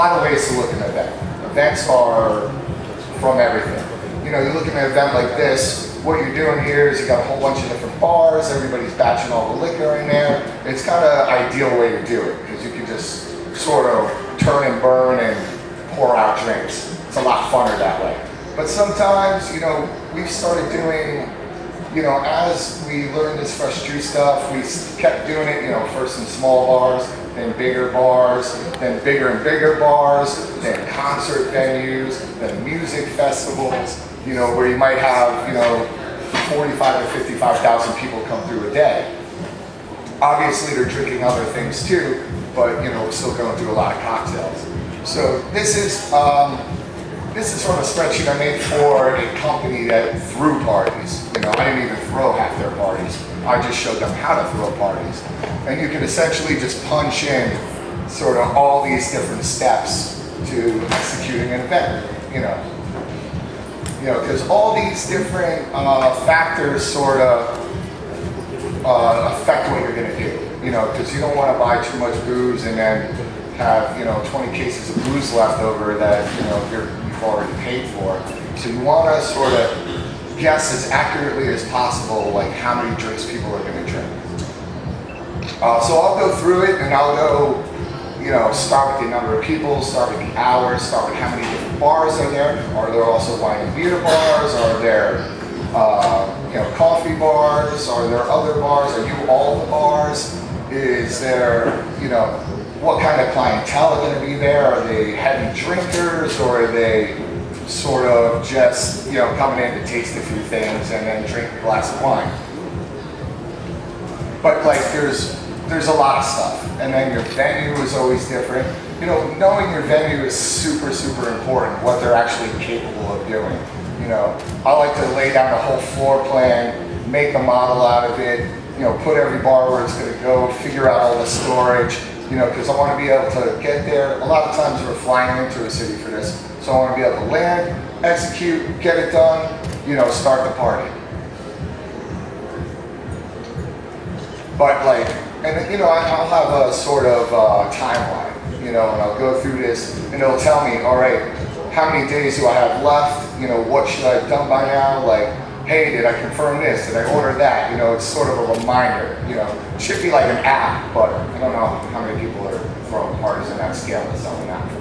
A lot of ways to look at an event. Events are from everything. You know, you look at an event like this, what you're doing here is you got a whole bunch of different bars, everybody's batching all the liquor in there. It's kind of an ideal way to do it, because you can just sort of turn and burn and pour out drinks. It's a lot funner that way. But sometimes, you know, we've started doing, you know, as we learned this fresh juice stuff, we kept doing it, you know, first in small bars, then bigger bars, then bigger and bigger bars, then concert venues, then music festivals, you know, where you might have, you know, 45 to 55,000 people come through a day. Obviously, they're drinking other things too, but, you know, we're still going through a lot of cocktails. So this is from a spreadsheet I made for a company that threw parties. You know, I didn't even throw half their parties. I just showed them how to throw parties. And you can essentially just punch in sort of all these different steps to executing an event, you know. You know, because all these different factors sort of affect what you're going to do. You know, because you don't want to buy too much booze and then have, you know, 20 cases of booze left over that, you know, you've already paid for. So you want to sort of guess as accurately as possible, like how many drinks people are going to drink. So I'll go through it and I'll go, you know, start with the number of people, start with the hours, start with how many different bars are there. Are there also wine and beer bars? Are there, you know, coffee bars? Are there other bars? Are you all the bars? Is there, you know, what kind of clientele are going to be there? Are they heavy drinkers, or are they sort of just, you know, coming in to taste a few things and then drink a glass of wine? But like there's a lot of stuff. And then your venue is always different. You know, knowing your venue is super, super important, what they're actually capable of doing. You know, I like to lay down a whole floor plan, make a model out of it, you know, put every bar where it's going to go, figure out all the storage, you know, because I want to be able to get there. A lot of times we're flying into a city for this, so I want to be able to land, execute, get it done, you know, start the party. But like, and you know, I'll have a sort of timeline, you know, and I'll go through this, and it'll tell me, all right, how many days do I have left? You know, what should I have done by now? Like, hey, did I confirm this? Did I order that? You know, it's sort of a reminder. You know, it should be like an app, but I don't know how many people are throwing parties in that scale to sell an app for.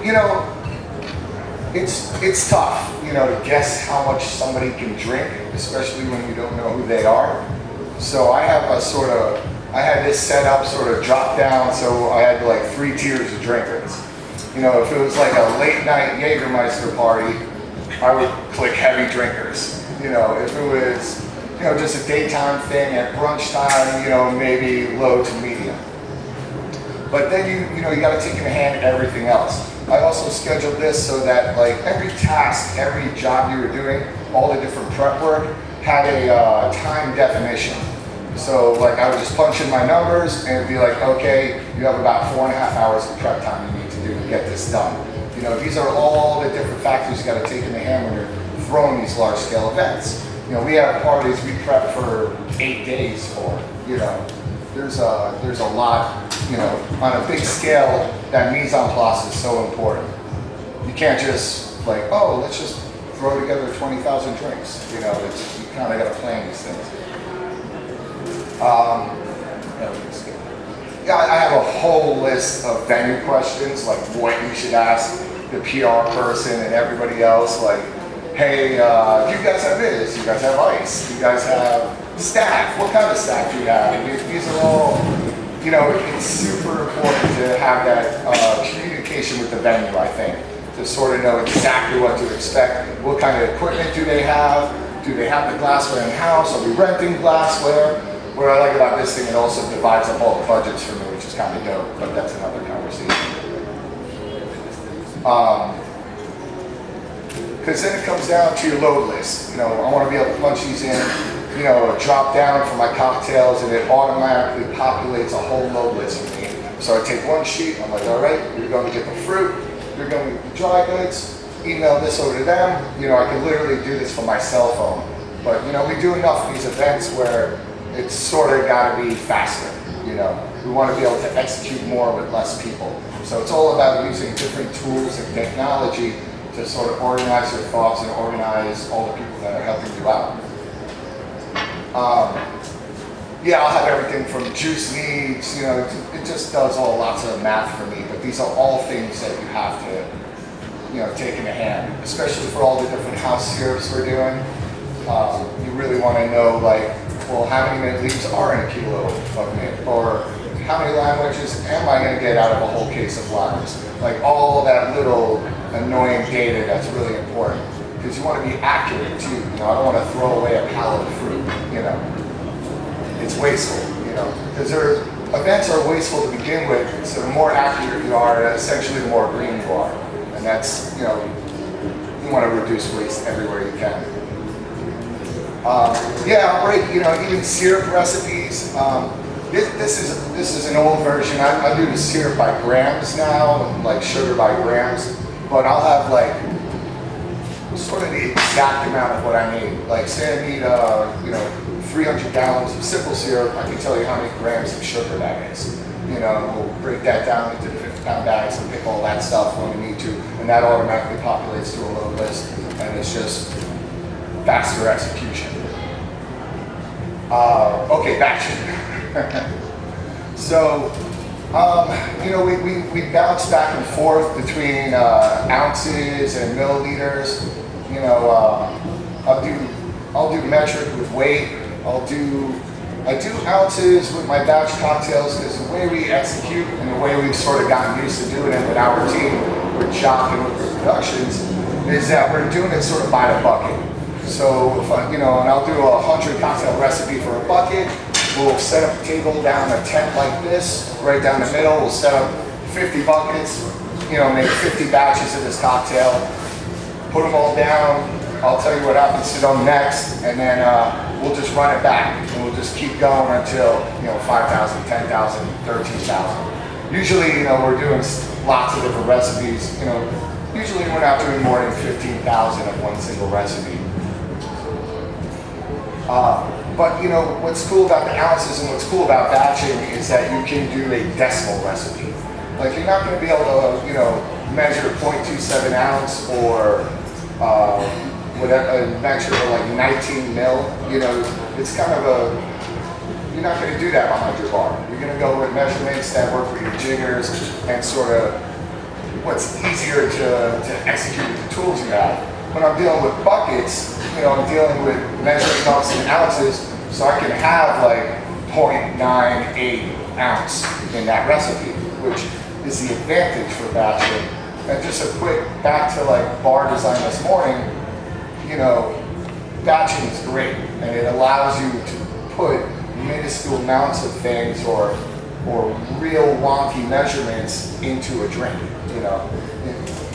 You know, it's tough, you know, to guess how much somebody can drink, especially when you don't know who they are. So I have I had this set up sort of drop down, so I had like 3 tiers of drinkers. You know, if it was like a late night Jägermeister party, I would click heavy drinkers. You know, if it was, you know, just a daytime thing at brunch time, you know, maybe low to medium. But then you know, you got to take into hand everything else. I also scheduled this so that like every task, every job you were doing, all the different prep work had a time definition. So like I would just punch in my numbers and it'd be like, okay, you have about 4.5 hours of prep time you need to do to get this done. You know, these are all the different factors you got to take into hand when you're throwing these large scale events. You know, we have parties we prep for 8 days for. You know, there's a lot. You know, on a big scale, that mise en place is so important. You can't just like, oh, let's just throw together 20,000 drinks. You know, you kind of got to plan these things. Yeah, I have a whole list of venue questions, like what you should ask the PR person and everybody else. Like, hey, do you guys have this? Do you guys have ice? Do you guys have staff? What kind of staff do you have? These are all, you know, it's super important to have that communication with the venue, I think, to sort of know exactly what to expect. What kind of equipment do they have? Do they have the glassware in-house? Are we renting glassware? What I like about this thing, it also divides up all the budgets for me, which is kind of dope, but that's another conversation. Because then it comes down to your load list. You know, I want to be able to punch these in, you know, drop down for my cocktails, and it automatically populates a whole load list for me. So I take one sheet, I'm like, all right, you're going to get the fruit, you're going to get the dry goods, email this over to them. You know, I can literally do this from my cell phone. But, you know, we do enough of these events where it's sort of got to be faster, you know. We want to be able to execute more with less people. So it's all about using different tools and technology to sort of organize your thoughts and organize all the people that are helping you out. Yeah, I'll have everything from juice needs, it just does lots of math for me, but these are all things that you have to, take in a hand, especially for all the different house syrups we're doing. You really want to know, well, how many mint leaves are in a kilo of mint, or how many lime wedges am I going to get out of a whole case of limes? Like all of that little annoying data that's really important, because you want to be accurate too. I don't want to throw away a pallet of fruit. It's wasteful. Because events are wasteful to begin with. So the more accurate you are, essentially the more green you are, and that's you want to reduce waste everywhere you can. Yeah, I'll break even syrup recipes. This is an old version. I do the syrup by grams now, like sugar by grams. But I'll have sort of the exact amount of what I need. Like say I need 300 gallons of simple syrup. I can tell you how many grams of sugar that is. We'll break that down into the 50-pound bags and pick all that stuff when we need to, and that automatically populates to a little list, and it's just faster execution. Okay, batching. So, we bounce back and forth between ounces and milliliters. I'll do metric with weight. I do ounces with my batch cocktails because the way we execute and the way we've sort of gotten used to doing it with our team, with Jock and with the productions, is that we're doing it sort of by the bucket. So if and I'll do a 100 cocktail recipe for a bucket. We'll set up a table down a tent like this, right down the middle. We'll set up 50 buckets, make 50 batches of this cocktail, put them all down. I'll tell you what happens to them next, and then we'll just run it back, and we'll just keep going until 5,000, 10,000, 13,000. Usually, we're doing lots of different recipes. Usually we're not doing more than 15,000 of one single recipe. But what's cool about the ounces and what's cool about batching is that you can do a decimal recipe. Like you're not going to be able to, measure 0.27 ounce or whatever, measure like 19 mil. It's kind of you're not going to do that behind your bar. You're going to go with measurements that work for your jiggers and sort of what's easier to execute with the tools you have. When I'm dealing with buckets, I'm dealing with measuring cups and ounces, so I can have like 0.98 ounce in that recipe, which is the advantage for batching. And just a quick back to like bar design this morning, batching is great, and it allows you to put minuscule amounts of things or real wonky measurements into a drink.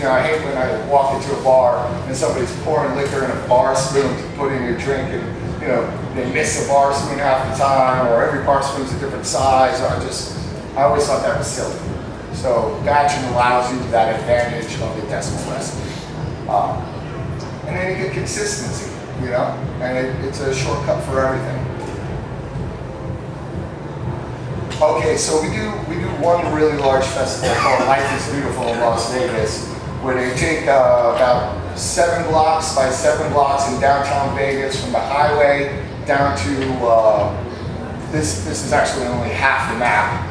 I hate when I walk into a bar and somebody's pouring liquor in a bar spoon to put in your drink, and they miss a bar spoon half the time, or every bar spoon's a different size. I always thought that was silly. So batching allows you that advantage of the decimal recipe, and then you get consistency, and it's a shortcut for everything. Okay, so we do one really large festival called Life is Beautiful in Las Vegas, where they take about 7 blocks by 7 blocks in downtown Vegas from the highway down to, this is actually only half the map,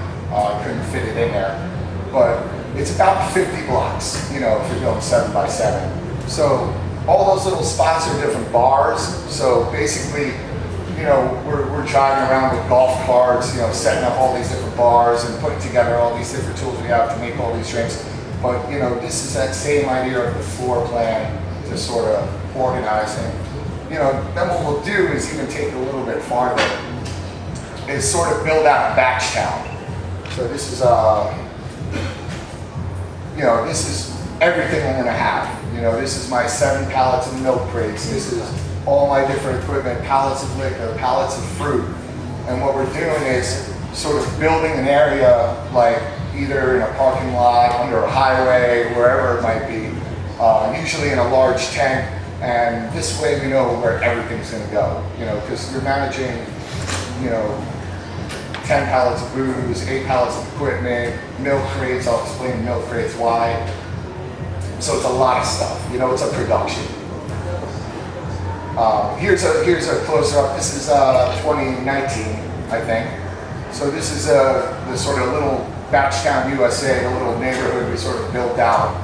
couldn't fit it in there, but it's about 50 blocks, if you're going 7 by 7. So all those little spots are different bars, so basically, we're driving around with golf carts, setting up all these different bars and putting together all these different tools we have to make all these drinks. But, this is that same idea of the floor plan to sort of organize it. Then what we'll do is even take it a little bit farther, is sort of build out a batch town. So this is, this is everything I'm gonna have. This is my 7 pallets of milk crates. This is all my different equipment, pallets of liquor, pallets of fruit. And what we're doing is sort of building an area like either in a parking lot, under a highway, wherever it might be, usually in a large tent. And this way we know where everything's gonna go, because you're managing, 10 pallets of booze, 8 pallets of equipment, milk crates. I'll explain milk crates why. So it's a lot of stuff. You know, it's a production. Here's a closer up. This is 2019, I think. So this is the sort of little Batchtown, USA, the little neighborhood we sort of built out.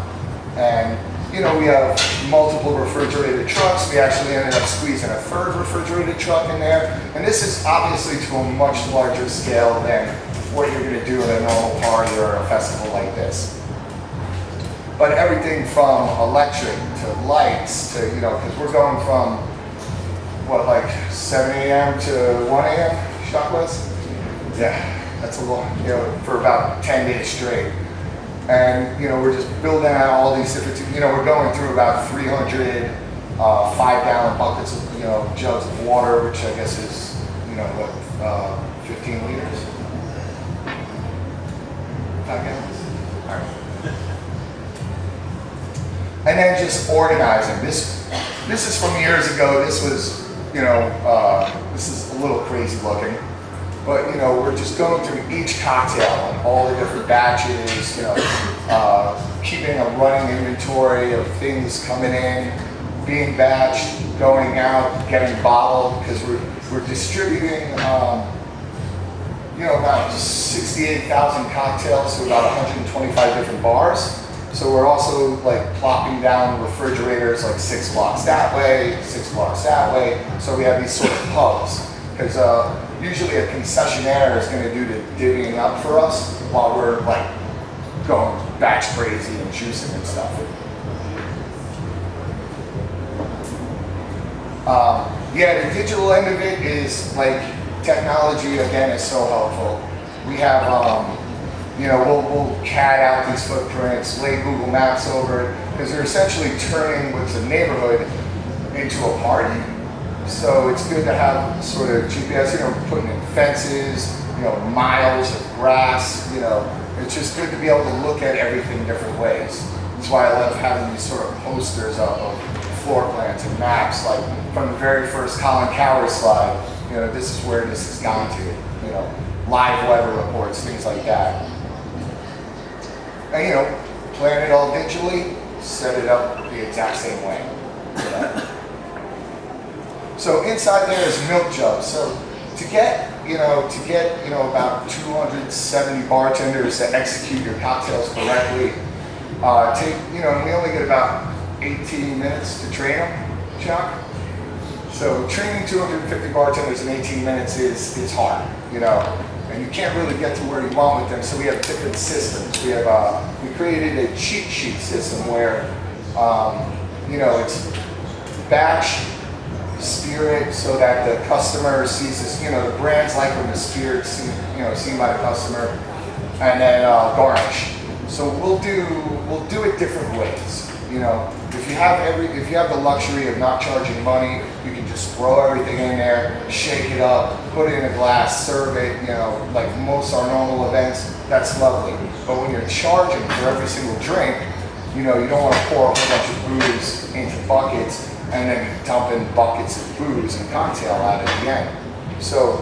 And you know, we have multiple refrigerated trucks. We actually ended up squeezing a third refrigerated truck in there. And this is obviously to a much larger scale than what you're going to do at a normal party or a festival like this. But everything from electric to lights to, you know, because we're going from, what, like 7 a.m. to 1 a.m. shot was? Yeah, that's a long, you know, for about 10 days straight. And, you know, we're just building out all these different, you know, we're going through about 300 5-gallon buckets of, you know, jugs of water, which I guess is, you know, what, 15 liters? 5 gallons? All right. And then just organizing. This is from years ago. This was, you know, this is a little crazy looking. But, you know, we're just going through each cocktail and all the different batches, you know, keeping a running inventory of things coming in, being batched, going out, getting bottled, because we're distributing, you know, about 68,000 cocktails to about 125 different bars. So we're also like plopping down refrigerators like 6 blocks that way, 6 blocks that way. So we have these sort of hubs, because usually a concessionaire is going to do the divvying up for us while we're like going batch crazy and juicing and stuff. Yeah, the digital end of it is like technology again is so helpful. We have, you know, we'll CAD out these footprints, lay Google Maps over it, because they're essentially turning what's a neighborhood into a party. So it's good to have sort of GPS, you know, putting in fences, you know, miles of grass, you know. It's just good to be able to look at everything different ways. That's why I love having these sort of posters up of floor plans and maps, like from the very first Colin Coward slide, you know, this is where this has gone to, you know, live weather reports, things like that. And, you know, plan it all digitally, set it up the exact same way. You know? So inside there is milk jugs. So to get about 270 bartenders to execute your cocktails correctly, you know, and we only get about 18 minutes to train them, Chuck. So training 250 bartenders in 18 minutes is hard, you know, and you can't really get to where you want with them. So we have different systems. We have we created a cheat sheet system where, you know, it's batch, spirit, so that the customer sees this, you know, the brands like when the spirit's seen, you know, seen by the customer, and then garnish. So we'll do it different ways. You know, if you have the luxury of not charging money, you can just throw everything in there, shake it up, put it in a glass, serve it, you know, like most our normal events, that's lovely. But when you're charging for every single drink, you know, you don't want to pour a whole bunch of booze into buckets and then dumping buckets of booze and cocktail out at the end. So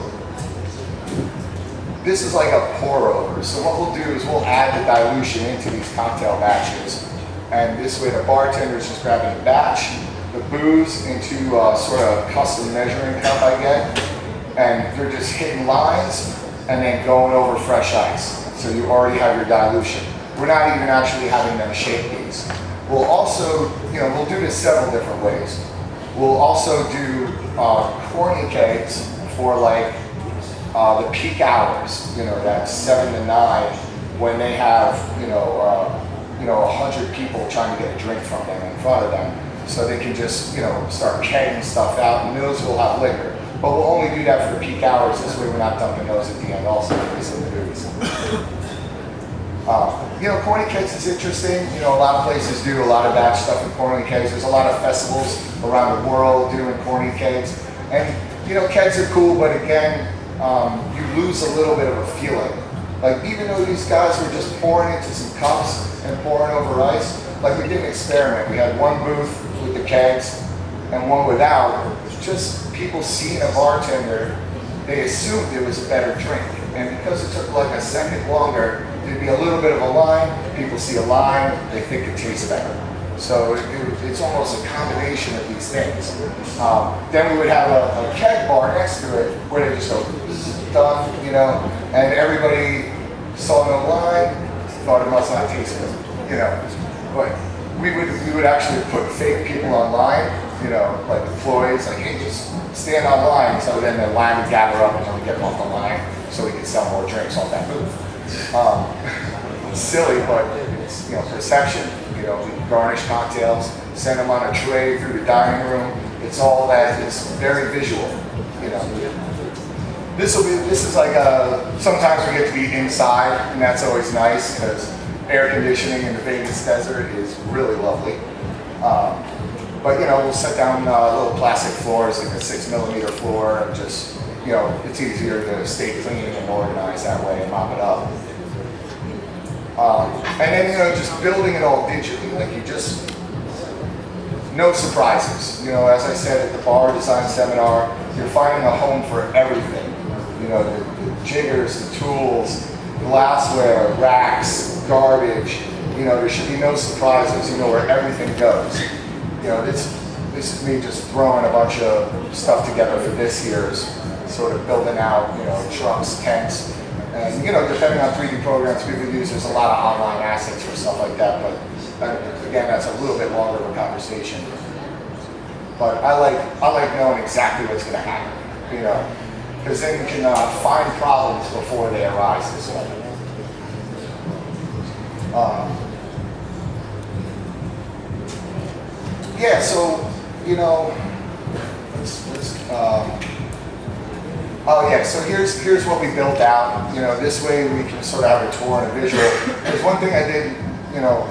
this is like a pour over. So what we'll do is we'll add the dilution into these cocktail batches. And this way the bartender is just grabbing the batch, the booze into sort of custom measuring cup I get, and they're just hitting lines and then going over fresh ice. So you already have your dilution. We're not even actually having them shake these. We'll also, you know, we'll do this several different ways. We'll also do corny kegs for like the peak hours, you know, that's 7 to 9, when they have, you know, 100 people trying to get a drink from them in front of them, so they can just, you know, start kegging stuff out, and those will have liquor. But we'll only do that for the peak hours, this way we're not dumping those at the end also, releasing the booze. You know, corny kegs is interesting. You know, a lot of places do a lot of batch stuff in corny kegs. There's a lot of festivals around the world doing corny kegs. And, you know, kegs are cool, but again, you lose a little bit of a feeling. Like, even though these guys were just pouring into some cups and pouring over ice, like we did an experiment. We had one booth with the kegs and one without. Just people seeing a bartender, they assumed it was a better drink. And because it took like a second longer, there'd be a little bit of a line. People see a line, they think it tastes better. So it's almost a combination of these things. Then we would have a keg bar next to it where they just go, this is done, you know, and everybody saw no line, thought it must not taste good, you know. But we would actually put fake people online, you know, like employees, like, hey, just stand on line. So then the line would gather up and then we get them off the line so we could sell more drinks off that booth. It's silly, but it's, you know, perception. You know, we garnish cocktails, send them on a tray through the dining room. It's all that, it's very visual, you know. This is like sometimes we get to be inside, and that's always nice because air conditioning in the Vegas desert is really lovely. But you know, we'll set down little plastic floors, like a 6mm floor, and just, you know, it's easier to stay clean and organized that way and mop it up. And then, you know, just building it all digitally, like you just, no surprises. You know, as I said at the bar design seminar, you're finding a home for everything. You know, the jiggers, the tools, glassware, racks, garbage. You know, there should be no surprises. You know where everything goes. You know, this is me just throwing a bunch of stuff together for this year's, sort of building out, you know, trucks, tents. And, you know, depending on 3D programs people use, there's a lot of online assets for stuff like that, but again, that's a little bit longer of a conversation. But I like knowing exactly what's going to happen, you know, because then you can find problems before they arise this way. Yeah, so, you know, oh yeah, so here's what we built out. You know, this way we can sort of have a tour and a visual. There's one thing I did, you know,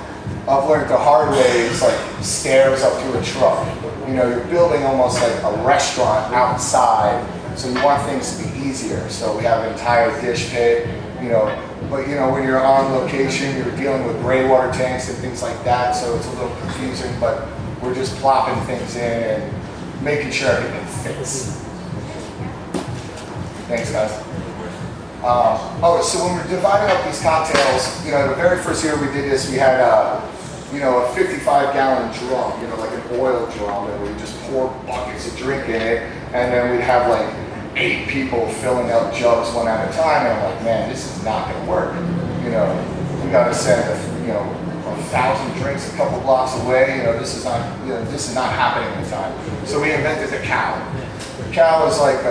I've learned the hard way is like stairs up to a truck. You know, you're building almost like a restaurant outside, so you want things to be easier. So we have an entire dish pit, you know, but you know, when you're on location, you're dealing with gray water tanks and things like that, so it's a little confusing, but we're just plopping things in and making sure everything fits. Thanks, guys. So when we're dividing up these cocktails, you know, the very first year we did this, we had you know, a 55-gallon drum, you know, like an oil drum, and we just pour buckets of drink in it, and then we'd have like 8 people filling up jugs one at a time, and I'm like, man, this is not going to work. You know, we got to send, you know, 1,000 drinks a couple blocks away. You know, this is not, you know, this is not happening in time. So we invented the cow. The cow is like,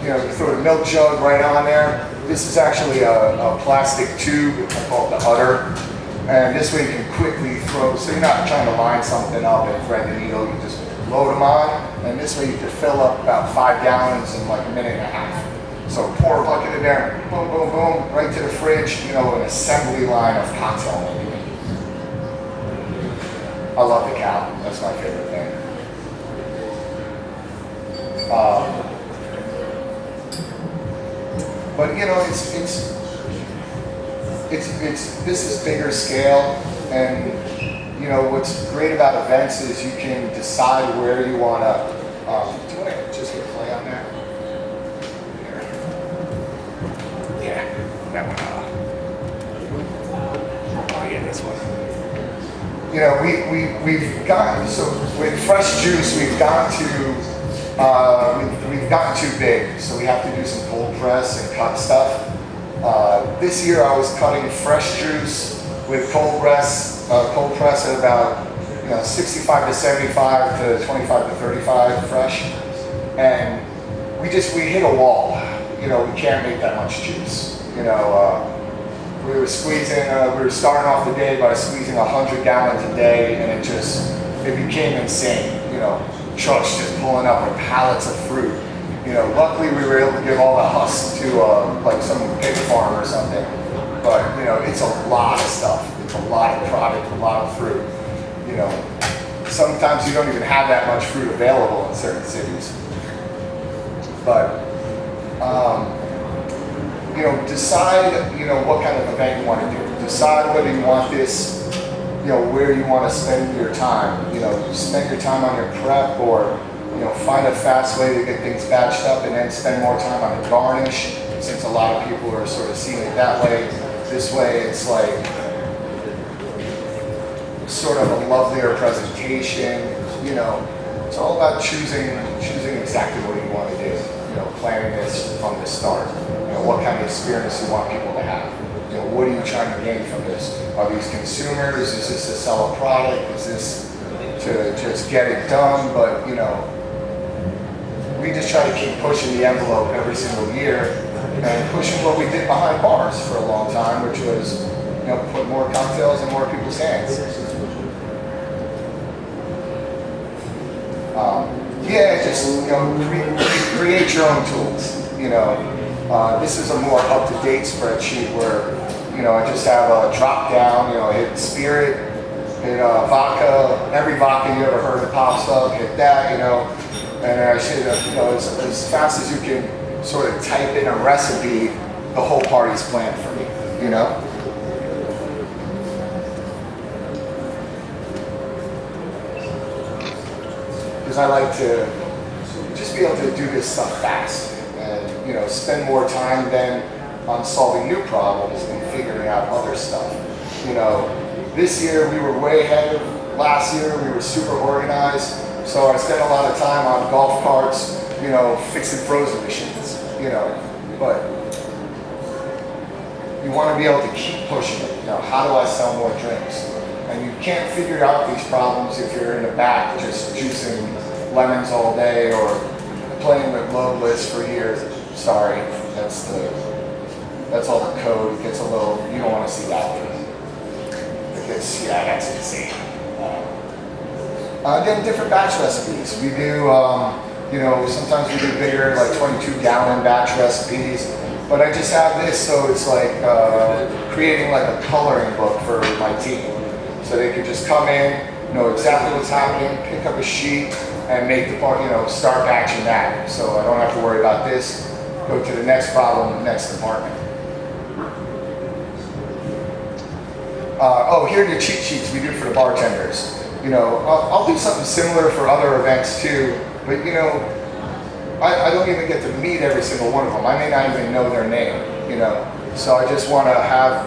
you know, you throw the milk jug right on there. This is actually a plastic tube. I call it the udder. And this way you can quickly throw, so you're not trying to line something up and thread the needle, you just load them on, and this way you can fill up about 5 gallons in like a minute and a half. So pour a bucket in there, boom, boom, boom, right to the fridge, you know, an assembly line of cocktail making. I love the cow, that's my favorite thing. But you know, this is bigger scale, and you know what's great about events is you can decide where you want to. Do you want to just hit play on that? Here. Yeah, that one. Oh yeah, this one. You know, we've gotten, so with fresh juice we've gotten too big, so we have to do some cold press and cut stuff. This year I was cutting fresh juice with cold press at about, you know, 65 to 75 to 25 to 35 fresh, and we hit a wall. You know, we can't make that much juice. You know, we were starting off the day by squeezing 100 gallons a day, and it became insane. You know, trucks just pulling up with pallets of fruit. You know, luckily we were able to give all the husks to like some pig farm or something. But you know, it's a lot of stuff. It's a lot of product, a lot of fruit. You know, sometimes you don't even have that much fruit available in certain cities. But you know, decide, you know, what kind of event you want to do. Decide whether you want this, you know, where you want to spend your time. You know, spend your time on your prep, or you know, find a fast way to get things batched up and then spend more time on the garnish, since a lot of people are sort of seeing it that way. This way, it's like sort of a lovelier presentation. You know, it's all about choosing exactly what you want to do. You know, planning this from the start. You know, what kind of experience you want people to have. You know, what are you trying to gain from this? Are these consumers? Is this to sell a product? Is this to just get it done? But you know, we just try to keep pushing the envelope every single year and pushing what we did behind bars for a long time, which was, you know, put more cocktails in more people's hands. Yeah, just, you know, create your own tools. You know, this is a more up-to-date spreadsheet where, you know, I just have a drop down. You know, hit spirit, hit vodka, every vodka you ever heard of pops up, hit that. You know, and I should, you know, as fast as you can sort of type in a recipe, the whole party's planned for me. You know. Because I like to just be able to do this stuff fast and, you know, spend more time then on solving new problems and figuring out other stuff. You know, this year we were way ahead of last year. We were super organized. So I spent a lot of time on golf carts, you know, fixing frozen machines, you know, but you want to be able to keep pushing it. You know, how do I sell more drinks? And you can't figure out these problems if you're in the back just juicing lemons all day or playing with load lists for years. Sorry, that's all the code. It gets a little, you don't want to see that. It gets, yeah, that's insane. Then different batch recipes. We do, you know, sometimes we do bigger, like 22-gallon batch recipes. But I just have this, so it's like creating like a coloring book for my team. So they could just come in, know exactly what's happening, pick up a sheet, and make the part, you know, start batching that. So I don't have to worry about this. Go to the next problem, the next department. Oh, here are the cheat sheets we do for the bartenders. You know, I'll do something similar for other events too, but you know, I don't even get to meet every single one of them. I may not even know their name, you know. So I just want to have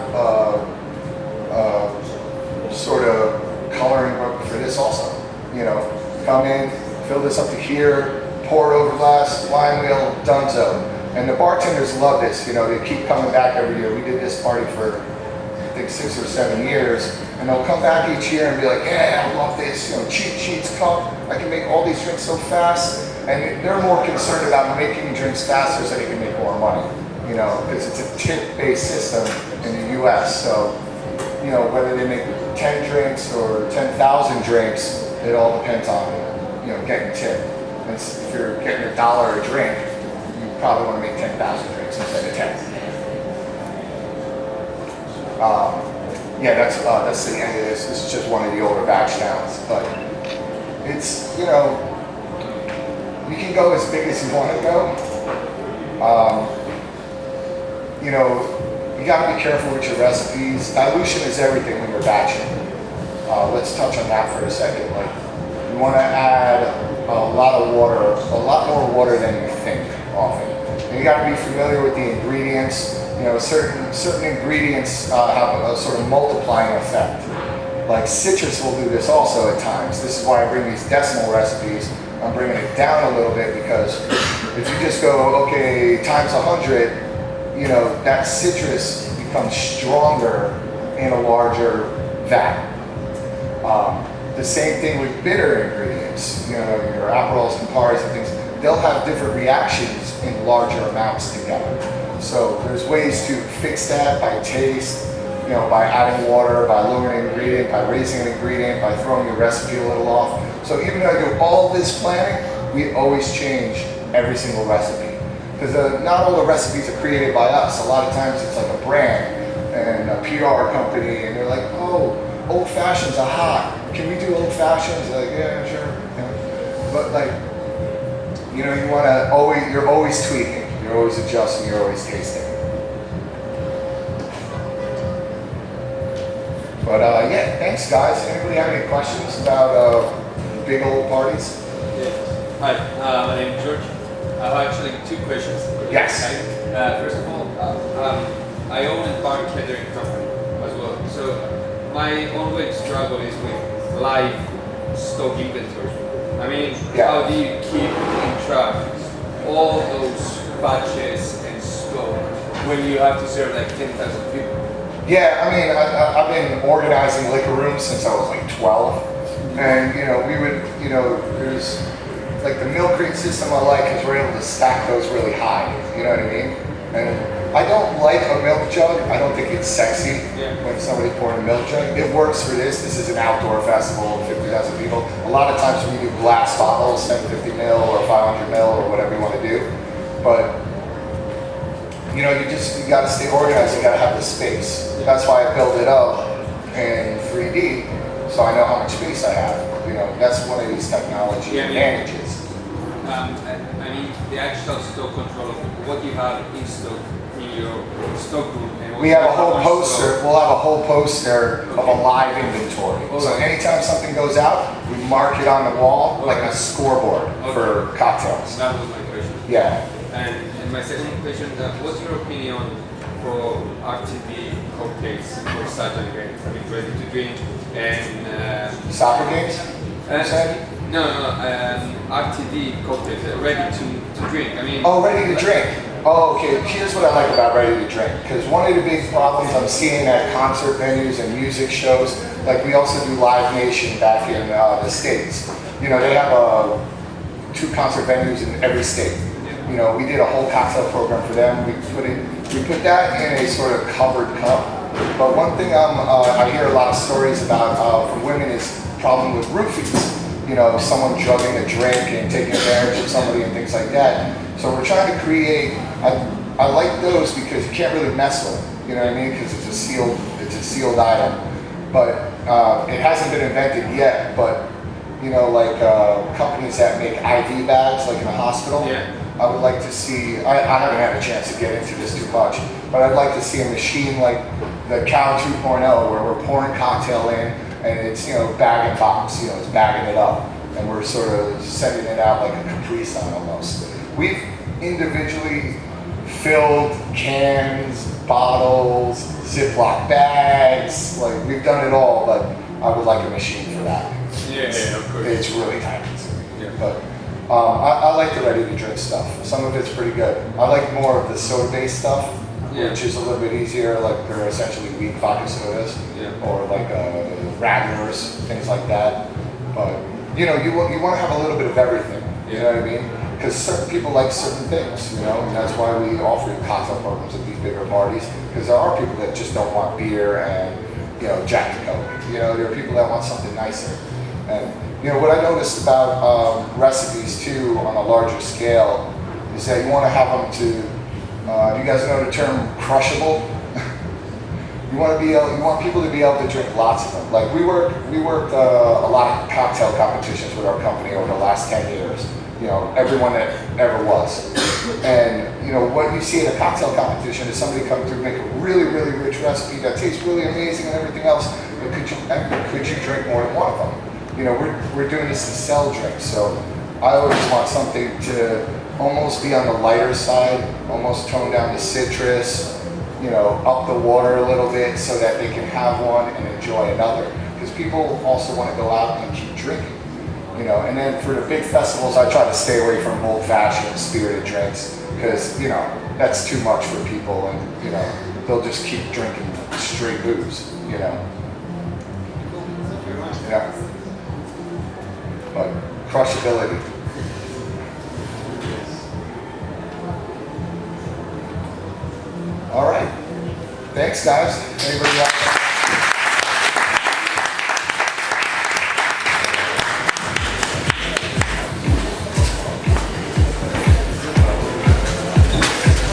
sort of coloring book for this also. You know, come in, fill this up to here, pour it over glass, wine wheel, donezo. And the bartenders love this. You know, they keep coming back every year. We did this party for, I think, 6 or 7 years. And they'll come back each year and be like, yeah, I love this. You know, cheat sheets come. I can make all these drinks so fast. And they're more concerned about making drinks faster so they can make more money. You know, because it's a tip-based system in the U.S. So, you know, whether they make 10 drinks or 10,000 drinks, it all depends on, you know, getting tipped. And if you're getting $1 a drink, you probably want to make 10,000 drinks instead of 10. Yeah, that's the end of this. This is just one of the older batch downs, but it's, you know, you can go as big as you want to go. You know, you got to be careful with your recipes. Dilution is everything when you're batching. Let's touch on that for a second. Like, you want to add a lot of water, a lot more water than you think often. And you got to be familiar with the ingredients. You know, certain ingredients have a sort of multiplying effect. Like citrus will do this also at times. This is why I bring these decimal recipes. I'm bringing it down a little bit because if you just go, okay, times 100, you know, that citrus becomes stronger in a larger vat. The same thing with bitter ingredients. You know, your Aperols, Camparis, and things, they'll have different reactions in larger amounts together. So there's ways to fix that by taste, you know, by adding water, by lowering an ingredient, by raising an ingredient, by throwing your recipe a little off. So even though I do all this planning, we always change every single recipe. Because not all the recipes are created by us. A lot of times it's like a brand and a PR company, and they're like, oh, old fashions are hot. Can we do old fashions? Like, yeah, sure. Yeah. But like, you know, you're always tweaking. You're always adjusting, you're always tasting. But yeah, thanks guys. Anybody have any questions about big old parties? Yeah. Hi, my name is George. I have actually 2 questions. Yes. First of all, I own a bar catering company as well. So my ongoing struggle is with live stock inventory. I mean, how do you keep in track all those batches and stock when you have to serve like 10,000 people? Yeah, I mean, I've been organizing liquor rooms since I was like 12. And, we would, there's like the milk crate system I like because we're able to stack those really high. You know what I mean? And I don't like a milk jug. I don't think it's sexy when somebody pouring a milk jug. It works for this. This is an outdoor festival, 50,000 people. A lot of times we do glass bottles, 750 mil or 500 mil or whatever you want to do. But you got to stay organized. You got to have the space. That's why I build it up in 3D, so I know how much space I have. That's one of these technology advantages. I mean, the actual stock control of what you have in stock in your stock room. And we have a whole poster. We'll have a whole poster of a live inventory. So anytime something goes out, we mark it on the wall like a scoreboard for cocktails. That was my question. Yeah. And my second question, what's your opinion for RTD cocktails for Saturday games? I mean, ready to drink and... soccer games? No, RTD cocktails, ready to drink. I mean... Oh, ready to drink. Oh, okay. Here's what I like about ready to drink. Because one of the big problems I'm seeing at concert venues and music shows, like we also do Live Nation back in the States. They have 2 concert venues in every state. We did a whole cocktail program for them. We put that in a sort of covered cup. But one thing I hear a lot of stories about from women is problem with roofies. Someone drugging a drink and taking advantage of somebody and things like that. So we're trying to create. I like those because you can't really mess with them. You know what I mean? Because it's a sealed item. But it hasn't been invented yet. But companies that make IV bags, like in a hospital. Yeah. I would like to see, I haven't had a chance to get into this too much, but I'd like to see a machine like the Cow 2.0 where we're pouring cocktail in and it's, bag and box, it's bagging it up and we're sort of sending it out like a Capri Sun almost. We've individually filled cans, bottles, Ziploc bags, like we've done it all, but I would like a machine for that. Yeah, of course. It's really time consuming. Yeah. But I like the ready-to-drink stuff. Some of it's pretty good. I like more of the soda-based stuff, which is a little bit easier. Like they're essentially weak vodka sodas, or like Radlers, things like that. But you want to have a little bit of everything. You know what I mean? Because certain people like certain things. And that's why we offer cocktail programs at these bigger parties. Because there are people that just don't want beer and Jack and Coke. There are people that want something nicer. And what I noticed about recipes too on a larger scale is that you want to have them to, you guys know the term crushable? you want people to be able to drink lots of them. Like we worked a lot of cocktail competitions with our company over the last 10 years. Everyone that ever was. And what you see at a cocktail competition is somebody come through, make a really, really rich recipe that tastes really amazing and everything else, but could you drink more than one of them? We're doing this to sell drinks, so I always want something to almost be on the lighter side, almost tone down the citrus, up the water a little bit so that they can have one and enjoy another. Because people also want to go out and keep drinking, And then for the big festivals, I try to stay away from old-fashioned spirited drinks because, that's too much for people and, they'll just keep drinking straight booze, Yeah. But crushability. All right. Thanks, guys. Anybody else?